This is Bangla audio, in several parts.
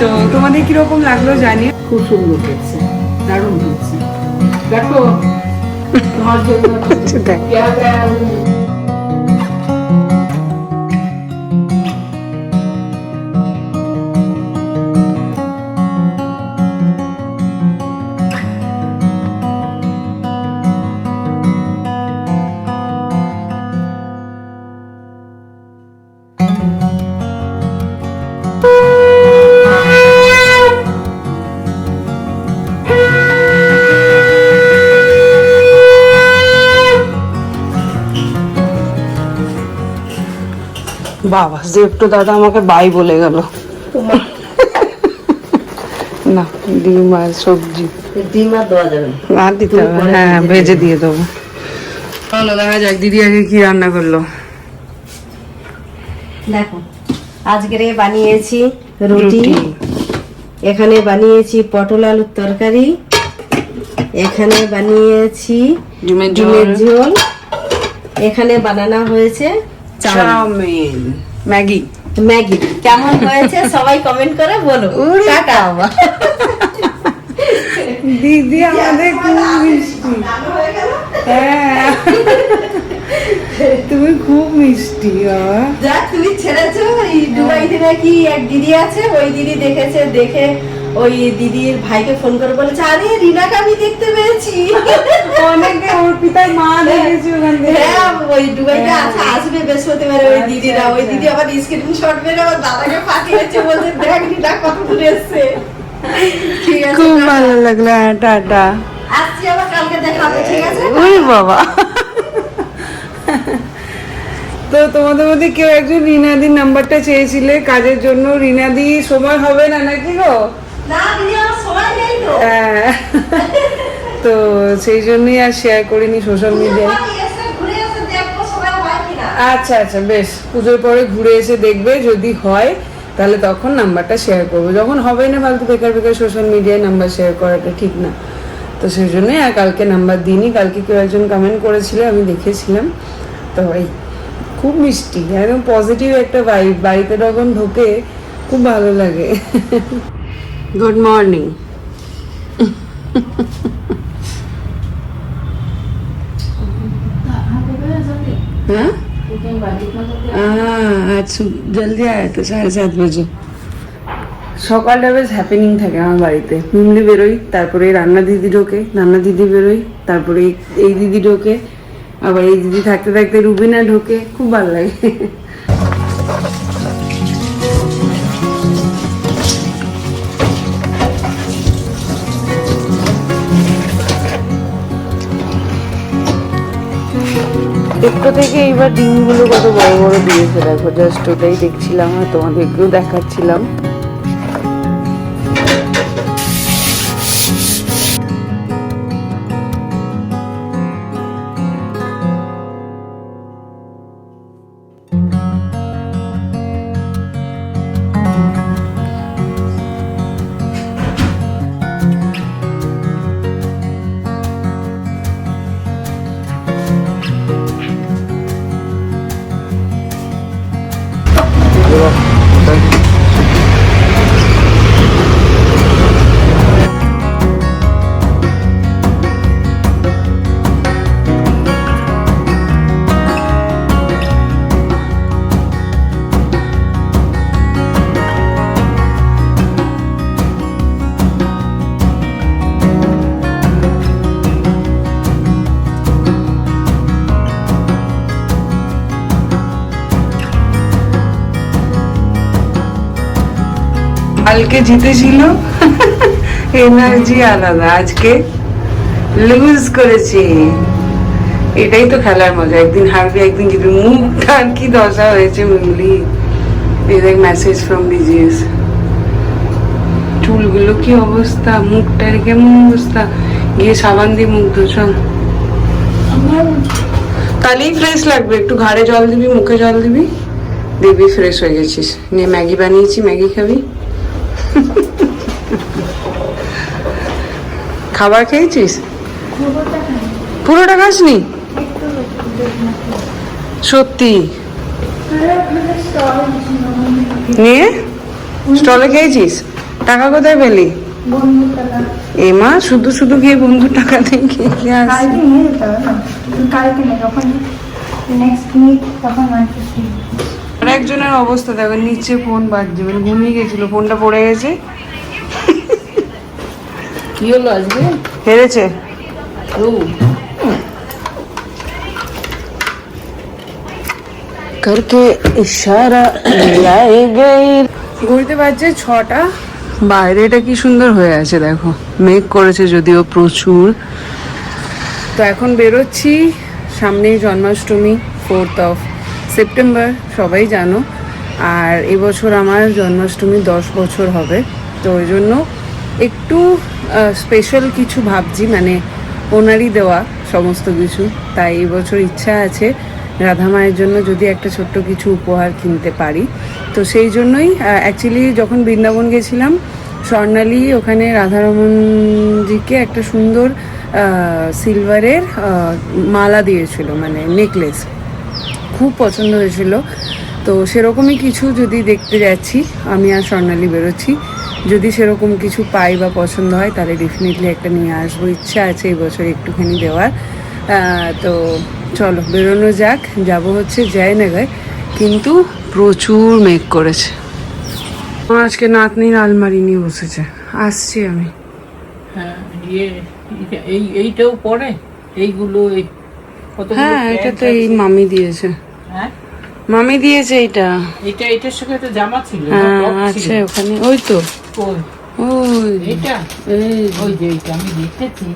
তো তোমাদের কিরকম লাগলো জানি। খুব সুন্দর হয়েছে, দারুণ হয়েছে। দেখো তোমার জন্য বাবা জেপ্টো দাদা আমাকে বাই বলে গেল। না ডিম আর সবজি, ডিম আর দেওয়া যাবে না দিতে হবে, হ্যাঁ ভেজে দিয়ে দেবো। চলো দেখা যাক দিদি আগে কি রান্না করলো। দেখো আজকে বানিয়েছি রুটি, এখানে বানিয়েছি পটল আলুর তরকারি, এখানে বানিয়েছি ডিমের ঝোল, এখানে বানানো হয়েছে চাউমিন, ম্যাগি। ম্যাগি কেমন হয়েছে সবাই কমেন্ট করে বলো। টাটা। দিদি আমাদের খুব মিষ্টি, হ্যাঁ তুমি খুব মিষ্টি। যা তুমি ছেড়েছো ওই দুবাইতে নাকি এক দিদি আছে, ওই দিদি দেখেছে, দেখে ওই দিদির ভাইকে ফোন করে বলেছে আরে রিনাকে আমি দেখতে পেয়েছি। অনেকে অর্পিতার মা দেখেছি ওখান থেকে। হ্যাঁ ওই দুবাইতে আছে, আসবে বৃহস্পতিবারে ওই দিদিরা। ওই দিদি আবার স্ক্রিনশট মেরে আমার দাদাকে পাঠিয়েছে, বলছে দেখ রিনা কত দূরে এসছে। ঠিক আছে খুব ভালো লাগলো, হ্যাঁ টাটা। আসছি আবার কালকে দেখা হবে, ঠিক আছে? ওই বাবা। তো তোমাদের মধ্যে কেউ একজন রিনাদির নাম্বারটা চেয়েছিলে কাজের জন্য। রিনাদি সময় হবে না নাকি গো? না দিদি আমার সময় নেই তো। হ্যাঁ, তো সেই জন্যই আর শেয়ার করিনি সোশ্যাল মিডিয়ায়। ঘুরে এসে দেখবো সময় হয় কিনা। আচ্ছা আচ্ছা বেশ, পুজোর পরে ঘুরে এসে দেখবে, যদি হয় তাহলে তখন নাম্বারটা শেয়ার করবো। যখন হবে না ফালতু বেকার বেকার সোশ্যাল মিডিয়ায় নাম্বার শেয়ার করাটা ঠিক না। তো সেই জন্যই আর কালকে নাম্বার দিইনি। কালকে কেউ একজন কমেন্ট করেছিল, আমি দেখেছিলাম। তো এই খুব মিষ্টি, একদম পজিটিভ একটা ভাইব, বাড়িতে যখন ঢোকে খুব ভালো লাগে। Good morning. हाँ आज जल्दी आया तो 7:30 बजे। সকালটা বেশ হ্যাপেনিং থাকে আমার বাড়িতে। মিমলি বেরোই, তারপরে রান্না দিদি ঢোকে, রান্না দিদি বেরোই, তারপরে এই দিদি ঢোকে, আবার এই দিদি থাকতে থাকতে রুবিনা ঢোকে, খুব ভালো লাগে। একটু থেকে এইবার ডিমগুলো কত বড় বড় দিয়েছে দেখো, জাস্ট ওটাই দেখছিলাম আর তোমাদেরকেও দেখাচ্ছিলাম। কালকে জিতেছিল, এনার্জি আলাদা, আজকে লুজ করেছি। এটাই তো খেলার মজা, একদিন হারবি একদিন জিতবি। মুখটার কি দশা হয়েছে মিমলি, এই দেখ মেসেজ ফ্রম ডিজিএস। চুলগুলো কি অবস্থা, মুখটার কেমন অবস্থা, গিয়ে সাবান দিয়ে মুখ ধোছাম, তাহলেই ফ্রেশ লাগবে। একটু ঘাড়ে জল দিবি, মুখে জল দিবি, দেখবি ফ্রেশ হয়ে গেছিস। নিয়ে ম্যাগি বানিয়েছি, ম্যাগি খাবি। খাবার খেয়েছিস? পুরোটা খাসনি সত্যি? নিয়ে স্টলে খেয়েছিস? টাকা কোথায় পেলি? বন্ধু টাকা এ মা, শুধু শুধু গিয়ে বন্ধু টাকা দিয়ে খেয়ে আসি। কালকে নিয়ে যেতে হবে না, কালকে নেই, যখন নেক্সট মিট তখন 150। আর একজনের অবস্থা দেখো, নিচে ফোন বাজছে, মানে ঘুমিয়ে গেছিল, ফোনটা পড়ে গেছে। কি হলো আজকে? হেরেছে। করকে ইশারা লায়ে গই। ঘুরতে পারছে 6টা, বাইরে এটা কি সুন্দর হয়ে আছে দেখো, মেঘ করেছে যদিও প্রচুর। তো এখন বেরোচ্ছি, সামনেই জন্মাষ্টমী, 4th of September, সবাই জানো। আর এবছর আমার জন্মাষ্টমী 10 বছর হবে, তো ওই জন্য একটু স্পেশাল কিছু ভাবছি, মানে ওনারই দেওয়া সমস্ত কিছু। তাই এবছর ইচ্ছা আছে রাধা মায়ের জন্য যদি একটা ছোট্ট কিছু উপহার কিনতে পারি। তো সেই জন্যই অ্যাকচুয়ালি যখন বৃন্দাবন গেছিলাম, স্বর্ণালী ওখানে রাধারমণজিকে একটা সুন্দর সিলভারের মালা দিয়েছিল, মানে নেকলেস, খুব পছন্দ হয়েছিল। তো সেরকমই কিছু যদি দেখতে যাচ্ছি, আমি আর স্বর্ণালী বেরোচ্ছি, যদি সেরকম কিছু পাই বা পছন্দ হয় তাহলে ডেফিনেটলি একটা নিয়ে আসবো। ইচ্ছা আছে এই বছর একটুখানি দেওয়ার। তো চলো বেরোনো যাক, যাব হচ্ছে জয়নগর, কিন্তু প্রচুর মেঘ করেছে। আজকে নাতনির আলমারি নিয়ে বসেছে, আসছি আমি। হ্যাঁ, এইটাও পরে এইগুলো হ্যাঁ, এটা তো এই মামি দিয়েছে, হ্যাঁ, মামি দিয়েছে এইটা। এটার সঙ্গে তো জামা ছিল, হ্যাঁ আছে ওখানে, ওই তো ওই ওই এইটা, এই ওই যে এইটা আমি দেখেছি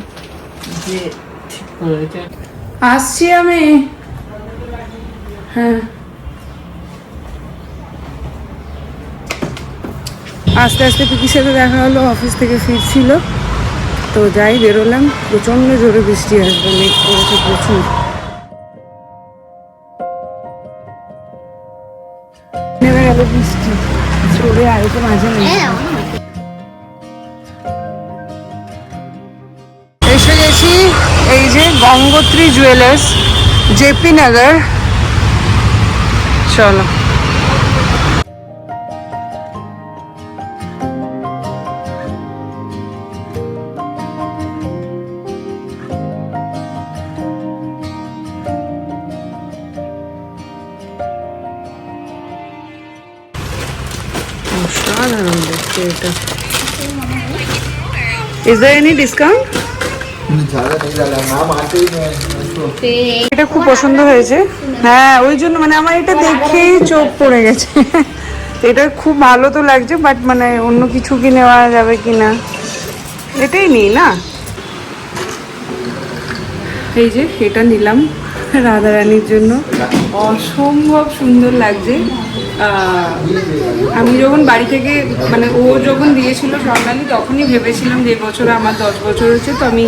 যে ঠিক করে এটা। আসছি আমি। হ্যাঁ, আস্তে আস্তে পিকির সাথে দেখা হলো, অফিস থেকে ফিরছিল। তো যাই, বেরোলাম, প্রচন্ড জোরে বৃষ্টি আসবে, মেঘ করেছে প্রচুর। নেমে গেল বৃষ্টি, জোরে আরেকটু মাঝে নেই। এসে গেছি এই যে গঙ্গোত্রী জুয়েলার্স, জেপি নগর। চলো। অসাধারণ দেখতে এটা। Is there any discount? এটা খুব পছন্দ হয়েছে, হ্যাঁ ওই জন্য, মানে আমার এটা দেখেই চোখ পড়ে গেছে। এটা খুব ভালো তো লাগছে, বাট মানে অন্য কিছু কি নেওয়া যাবে কিনা, এটাই নিই না। এই যে এটা নিলাম রাধারানীর জন্য, অসম্ভব সুন্দর লাগছে। আমি যখন বাড়ি থেকে, মানে ও যখন দিয়েছিল স্বর্ণালী, তখনই ভেবেছিলাম যে এবছর আমার 10 বছর হচ্ছে, তো আমি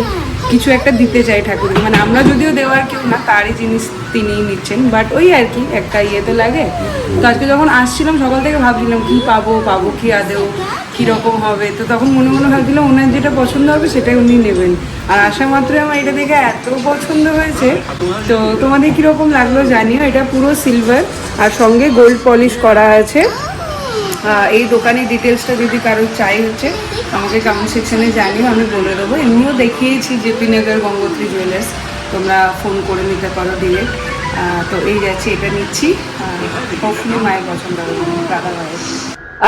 কিছু একটা দিতে চাই ঠাকুরকে। মানে আমরা যদিও দেওয়ার কেউ না, তারই জিনিস তিনিই নিচ্ছেন, বাট ওই আর কি একটা ইয়ে তো লাগে। তো আজকে যখন আসছিলাম সকাল থেকে ভাবছিলাম কি পাবো কি আদেও, কীরকম হবে। তো তখন মনে মনে ভাবছিলাম ওনার যেটা পছন্দ হবে সেটাই উনি নেবেন। আর আসা মাত্রই আমার এটা দেখে এত পছন্দ হয়েছে। তো তোমাদের কীরকম লাগলো জানিও। এটা পুরো সিলভার আর সঙ্গে গোল্ড পলিশ করা আছে। এই দোকানের ডিটেলসটা যদি কারোর চাই হচ্ছে আমাকে কমেন্ট সেকশনে জানিও, আমি বলে দেবো। এমনিও দেখিয়েছি জেপি নগর গঙ্গোত্রী জুয়েলার্স, তোমরা ফোন করে নিতে পারো ডিরেক্ট। তো এই যাচ্ছি, এটা নিচ্ছি, হোপফুলি মায়ের পছন্দ হবে, দাদা ভাইয়ের।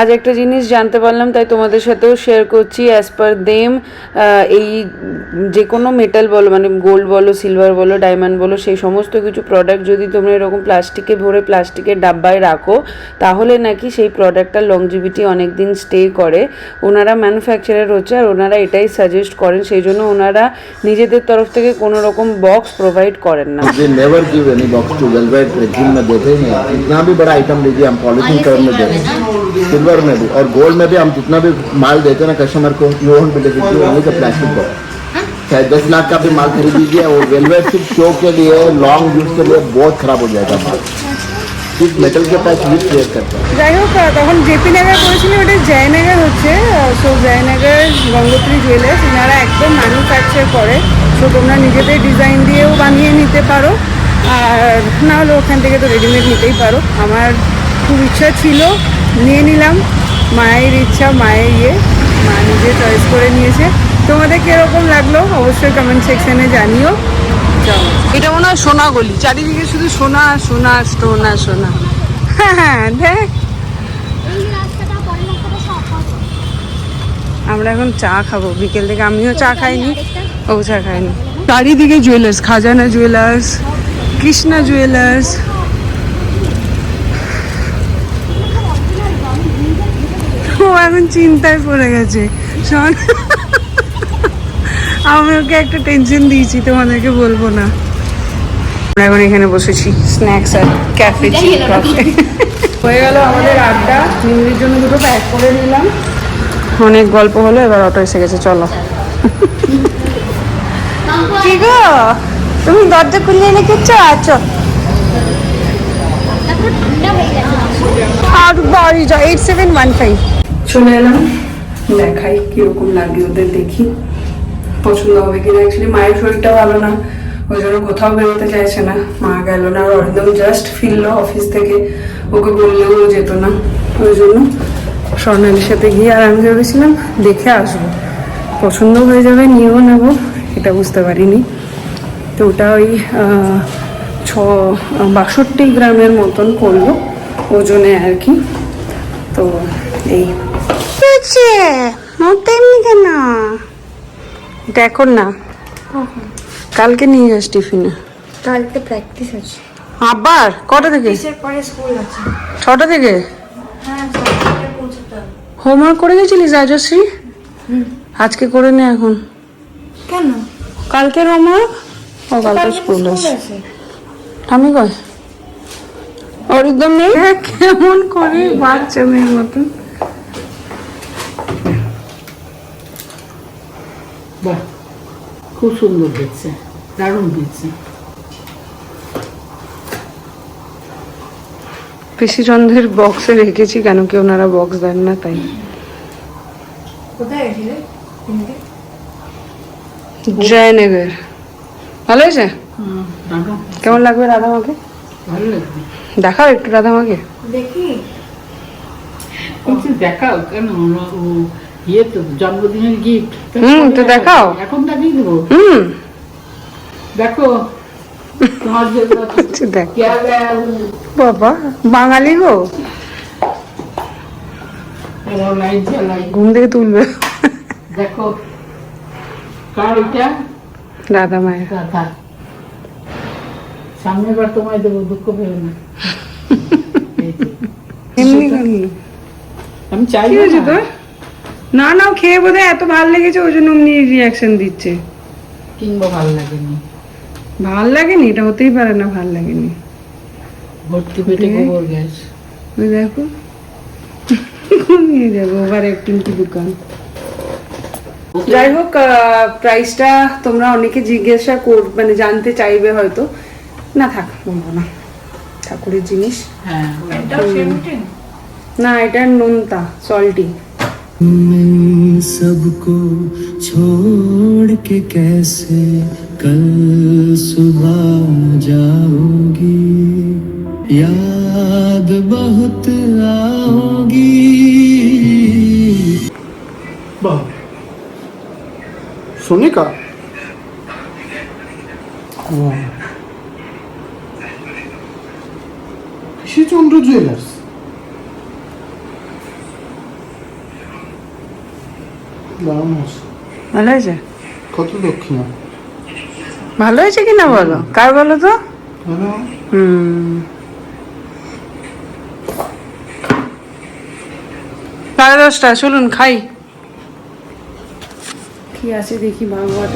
আজ একটা জিনিস জানতে পারলাম, তাই তোমাদের সাথেও শেয়ার করছি। অ্যাজ পার দেম, এই যে কোনো মেটাল বলো, মানে গোল্ড বলো, সিলভার বলো, ডায়মন্ড বলো, সেই সমস্ত কিছু প্রোডাক্ট যদি তোমরা এরকম প্লাস্টিকে ভরে প্লাস্টিকের ডাব্বায় রাখো, তাহলে নাকি সেই প্রোডাক্টটার লংজিভিটি অনেক দিন স্টে করে। ওনারা ম্যানুফ্যাকচারার হচ্ছে, আর ওনারা এটাই সাজেস্ট করেন, সেই জন্য ওনারা নিজেদের তরফ থেকে কোনো রকম বক্স প্রোভাইড করেন না। Never give any box to velvet resin में देते ही नहीं। जितना भी बड़ा आइटम लीजिए हम पॉलिथीन कवर में देते हैं, सिल्वर में भी और गोल्ड में भी। हम जितना भी माल देते हैं ना कस्टमर को, you won't believe it, only the plastic box. चाहे 10 लाख का भी माल खरीद लीजिए, और वेलवेट सिर्फ शो के लिए, लॉन्ग यूज के लिए बहुत खराब हो जाएगा माल। सिर्फ मेटल के पास यूज क्रिएट करता है। যাই হোক, তখন জেপি নগর করেছিল, ওটা জয়নগর হচ্ছে। সো জয়নগর গঙ্গোত্রী জুয়েলার্স, এনারা একদম ম্যানুফ্যাকচার করে। সো তোমরা নিজেদের ডিজাইন দিয়েও বানিয়ে নিতে পারো, আর না হলে ওখান থেকে তো রেডিমেড নিতেই পারো। আমার খুব ইচ্ছা ছিল, নিয়ে নিলাম, মায়ের ইচ্ছা, মায়ের ইয়ে। মা নিজে চয়েস করে নিয়েছে। তোমাদের কিরকম লাগলো অবশ্যই কমেন্ট সেকশনে জানিও। চলো, এটা মনে হয় সোনা গলি, চারিদিকে শুধু সোনা সোনা সোনা সোনা। হ্যাঁ দেখ, আমরা এখন চা খাবো বিকেল থেকে। আমিও চা খাইনি, ও চা খাইনি। চারিদিকে জুয়েলার্স, খাজানা জুয়েলার্স, কৃষ্ণা জুয়েলার্স। ও এখন চিন্তায় পড়ে গেছে শোন। আমি ওকে একটা টেনশন দিয়েছি, তোমাদেরকে বলবো না। আমরা এখন এখানে বসেছি স্ন্যাক্স আর ক্যাফে হয়ে গেল আমাদের আড্ডা। নিমরির জন্য দুটো প্যাক করে নিলাম। অনেক গল্প হলো, এবার অটো এসে গেছে, চলো। কি গো, তুমি দরজা খুলে রেখেছ? আছো আর বাড়ি যা 8715 চলে এলাম। দেখাই কিরকম লাগে ওদের, দেখি পছন্দ হবে কিনা। অ্যাকচুয়ালি মায়ের শরীরটা ভালো না, ওই জন্য কোথাও বেরোতে চাইছে না। মা গেল না, আর একদম জাস্ট ফিরলো অফিস থেকে, ওকে বললেও যেত না। ওই জন্য স্বর্ণালীর সাথে গিয়ে, আর আমি ভেবেছিলাম দেখে আসবো, পছন্দ হয়ে যাবে নিয়েও নেবো, এটা বুঝতে পারিনি। তো ওটা ওই 62 গ্রামের মতন করলো ওজনে আর কি। তো এই তেমনি কেন, এটা এখন না, কালকে নিয়ে যাস টিফিনে। কালকে প্র্যাকটিস আছে, আবার কটা থেকে? পরে স্কুল আছে। 6টা থেকে? হ্যাঁ, 6টা পৌঁছতে হবে। হোমওয়ার্ক করে গেছিলিস রাজশ্রী? আজকে করে নে এখন। কেন? কালকের হোমওয়ার্ক? ও কালকে স্কুল আছে। আমি কই অরিদম নেই, কেমন করে বাচ্চা মেয়ের মতন। বাহ, খুব সুন্দর দেখছে, দারুণ দিচ্ছে। পিসিচন্দ্রের বক্সে রেখেছি, কেন কি ওনারা বক্স দেন না তাই। কোথায় গেছিলে? জয়নগর। ভালো হয়েছে? দারুণ, কেমন লাগবে রাধামাকে? ভালো লাগবে। দেখাও একটু রাধামাকে। দেখি। কিছু দেখাও, কেন ও ইয়ে তো জন্মদিনের গিফট। তো দেখাও। এখন দেখিয়ে দেবো। দেখো তোমার জন্য আচ্ছা দেখ क्या गया বাবা, বাঙালি গো, লাইট জ্বালাই। ঘুম থেকে তুলবে। দেখো কার এটা? রাধা মায়ের। রাধা। সামনের বার তোমায় দেবো, দুঃখ পেও না। এই যে। এমনি করলো। আমি চাই কি হয়েছে না। তোর? না না, ও খেয়ে বোধহয় এত ভালো লেগেছে, ওই জন্য অমনি রিয়াকশন দিচ্ছে। কিংবা ভালো লাগেনি, ভাল লাগেনি, এটা হতেই পারে না, ভাল লাগেনি। ভর্তি পেটে গোবর গ্যাস। ওই দেখো, ঘুমিয়ে যাবো, ওভার অ্যাক্টিং কি দোকান। যাই হোক, প্রাইসটা তোমরা অনেকে জিজ্ঞাসা মানে জানতে চাইবে হয়তো। না থাক, বলবো না, ঠাকুরের জিনিস। হ্যাঁ, না, এটা নোনতা, সল্টি। सबको छोड़ के कैसे कल सुबह जाओगी, याद बहुत आओगी। सोनिका কৃষিচন্দ্র জুয়েলার্স। ভালো হয়েছে? কত দক্ষিণা? ভালো হয়েছে কিনা বলো, কার বলো তো? সাড়ে 10টা, চলুন খাই। কি আছে দেখি, ভাগবত।